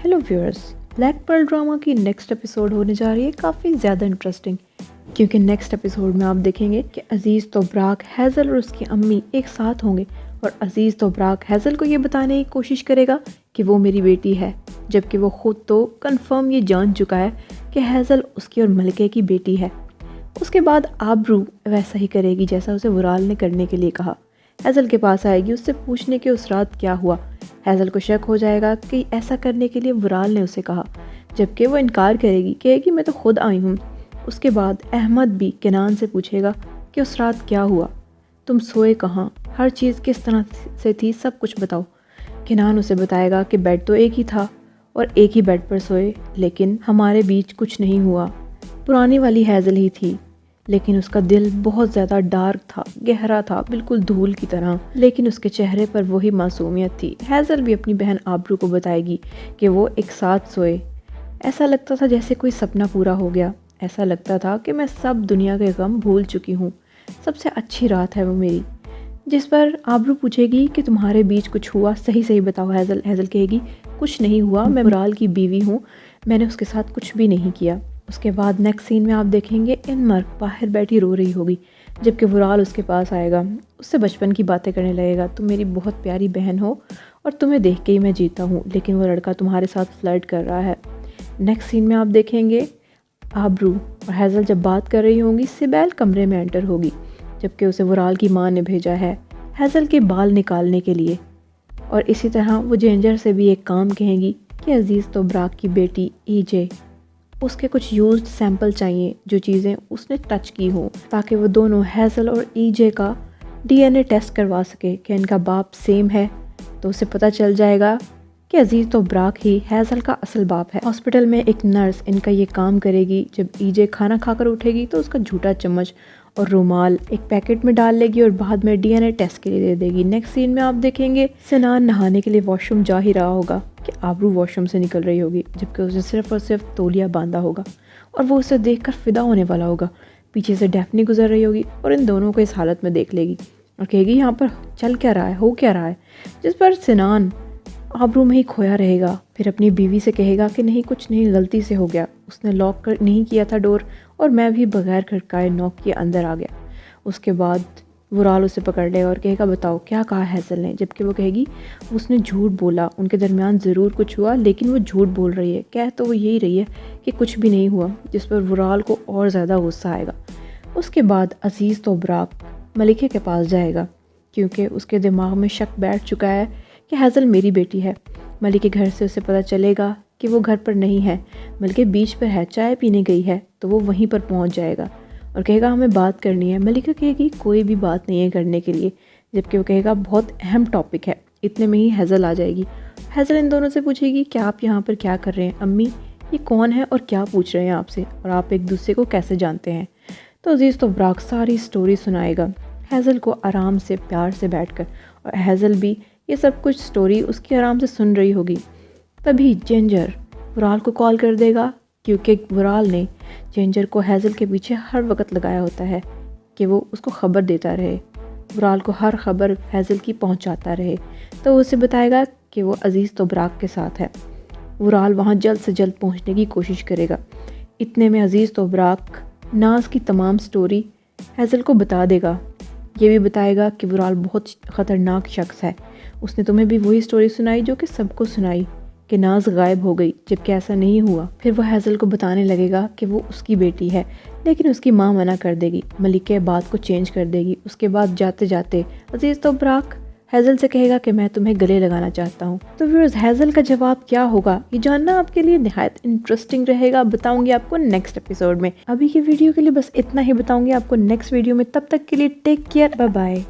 Hello viewers, black pearl drama की next episode होने जा रही है काफ़ी ज़्यादा इंटरेस्टिंग, क्योंकि नेक्स्ट एपिसोड में आप देखेंगे कि अजीज़ तोब्राक, हैज़ल और उसकी अम्मी एक साथ होंगे और अजीज़ तोब्राक हैज़ल को ये बताने की कोशिश करेगा कि वो मेरी बेटी है, जबकि वो ख़ुद तो कंफर्म ये जान चुका है कि हैज़ल उसकी और मलिके की बेटी है। उसके बाद आबरू वैसा ही करेगी जैसा उसे वुराल ने करने के लिए कहा। हैज़ल के पास आएगी उससे पूछने कि उस रात क्या हुआ। हैज़ल को शक हो जाएगा कि ऐसा करने के लिए वुराल ने उसे कहा, जबकि वो इनकार कहेगी मैं तो खुद आई हूँ। उसके बाद अहमद भी केनान से पूछेगा कि उस रात क्या हुआ, तुम सोए कहाँ, हर चीज़ किस तरह से थी, सब कुछ बताओ। केनान उसे बताएगा कि बेड तो एक ही था और एक ही बेड पर सोए, लेकिन हमारे बीच कुछ नहीं हुआ। पुरानी वाली हैज़ल ही थी, लेकिन उसका दिल बहुत ज़्यादा डार्क था, गहरा था, बिल्कुल धूल की तरह, लेकिन उसके चेहरे पर वही मासूमियत थी। हैज़ल भी अपनी बहन आबरू को बताएगी कि वो एक साथ सोए। ऐसा लगता था जैसे कोई सपना पूरा हो गया, ऐसा लगता था कि मैं सब दुनिया के गम भूल चुकी हूँ, सबसे अच्छी रात है वो मेरी। जिस पर आबरू पूछेगी कि तुम्हारे बीच कुछ हुआ, सही सही बताओ हैज़ल। हैज़ल कहेगी कुछ नहीं हुआ, मैं वुराल की बीवी हूँ, मैंने उसके साथ कुछ भी नहीं किया। उसके बाद नेक्स्ट सीन में आप देखेंगे इनमर्क बाहर बैठी रो रही होगी, जबकि वुराल उसके पास आएगा, उससे बचपन की बातें करने लगेगा। तुम मेरी बहुत प्यारी बहन हो और तुम्हें देख के ही मैं जीता हूँ, लेकिन वो लड़का तुम्हारे साथ फ्लर्ट कर रहा है। नेक्स्ट सीन में आप देखेंगे आबरू और हैज़ल जब बात कर रही होंगी, सिबैल कमरे में एंटर होगी, जबकि उसे वुराल की माँ ने भेजा है हैज़ल के बाल निकालने के लिए। और इसी तरह वो जिंजर से भी एक काम कहेगी कि अजीज़ तोब्राक की बेटी ईजे, उसके कुछ यूज्ड सैंपल चाहिए जो चीज़ें उसने टच की हों, ताकि वो दोनों हैज़ल और ईजे का डीएनए टेस्ट करवा सके कि इनका बाप सेम है, तो उसे पता चल जाएगा कि अजीज़ तोब्राक ही हैज़ल का असल बाप है। हॉस्पिटल में एक नर्स इनका ये काम करेगी। जब ईजे खाना खाकर उठेगी तो उसका झूठा चम्मच और रुमाल एक पैकेट में डाल लेगी और बाद में डीएनए टेस्ट के लिए दे देगी। नेक्स्ट सीन में आप देखेंगे सिनान नहाने के लिए वॉशरूम जा ही रहा होगा कि आबरू वॉशरूम से निकल रही होगी, जबकि उसे सिर्फ और सिर्फ तौलिया बांधा होगा और वो उसे देखकर फिदा होने वाला होगा। पीछे से डेफनी गुजर रही होगी और इन दोनों को इस हालत में देख लेगी और कहेगी यहाँ पर चल क्या रहा है, हो क्या रहा है। जिस पर सिनान आबरू में ही खोया रहेगा, फिर अपनी बीवी से कहेगा कि नहीं कुछ नहीं, गलती से हो गया, उसने लॉक नहीं किया था डोर और मैं भी बगैर खड़काए नॉक किए अंदर आ गया। उसके बाद वुराल उसे पकड़ लेगा और कहेगा बताओ क्या कहा हैज़ल ने, जबकि वो कहेगी उसने झूठ बोला, उनके दरमियान ज़रूर कुछ हुआ, लेकिन वो झूठ बोल रही है, कह तो वो यही रही है कि कुछ भी नहीं हुआ। जिस पर वुराल को और ज़्यादा गुस्सा आएगा। उसके बाद अजीज़ तोब्राक मलिके के पास जाएगा, क्योंकि उसके दिमाग में शक बैठ चुका है कि हैज़ल मेरी बेटी है। मलिके घर से उसे पता चलेगा कि वो घर पर नहीं है, बल्कि बीच पर है, चाय पीने गई है, तो वो वहीं पर पहुंच जाएगा और कहेगा हमें बात करनी है। मलिका कहेगी कोई भी बात नहीं है करने के लिए, जबकि वो कहेगा बहुत अहम टॉपिक है। इतने में ही हैज़ल आ जाएगी। हैज़ल इन दोनों से पूछेगी कि आप यहाँ पर क्या कर रहे हैं, अम्मी ये कौन है और क्या पूछ रहे हैं आपसे, और आप एक दूसरे को कैसे जानते हैं। तो अजीज़ तोब्राक सारी स्टोरी सुनाएगा हैज़ल को आराम से, प्यार से बैठकर, और हैज़ल भी ये सब कुछ स्टोरी उसकी आराम से सुन रही होगी। तभी जिंजर वुराल को कॉल कर देगा, क्योंकि वुराल ने जिंजर को हैज़ल के पीछे हर वक्त लगाया होता है कि वो उसको ख़बर देता रहे, वुराल को हर खबर हैज़ल की पहुंचाता रहे। तो वो उसे बताएगा कि वो अजीज़ तोब्राक के साथ है। वुराल वहां जल्द से जल्द पहुंचने की कोशिश करेगा। इतने में अजीज़ तोब्राक नाज की तमाम स्टोरी हैज़ल को बता देगा। ये भी बताएगा कि वुराल बहुत ख़तरनाक शख्स है, उसने तुम्हें भी वही स्टोरी सुनाई जो कि सबको सुनाई कि नाज गायब हो गई, जबकि ऐसा नहीं हुआ। फिर वो हैज़ल को बताने लगेगा कि वो उसकी बेटी है, लेकिन उसकी माँ मना कर देगी। मलिका बात को चेंज कर देगी। उसके बाद जाते जाते अजीज़ तोब्राक हैज़ल से कहेगा कि मैं तुम्हें गले लगाना चाहता हूँ। तो व्यूअर्स हैज़ल का जवाब क्या होगा ये जानना आपके लिए निहायत इंटरेस्टिंग रहेगा। बताऊंगी आपको नेक्स्ट एपिसोड में। अभी की वीडियो के लिए बस इतना ही बताऊंगी आपको नेक्स्ट वीडियो में। तब तक के लिए टेक केयर, बाय बाय।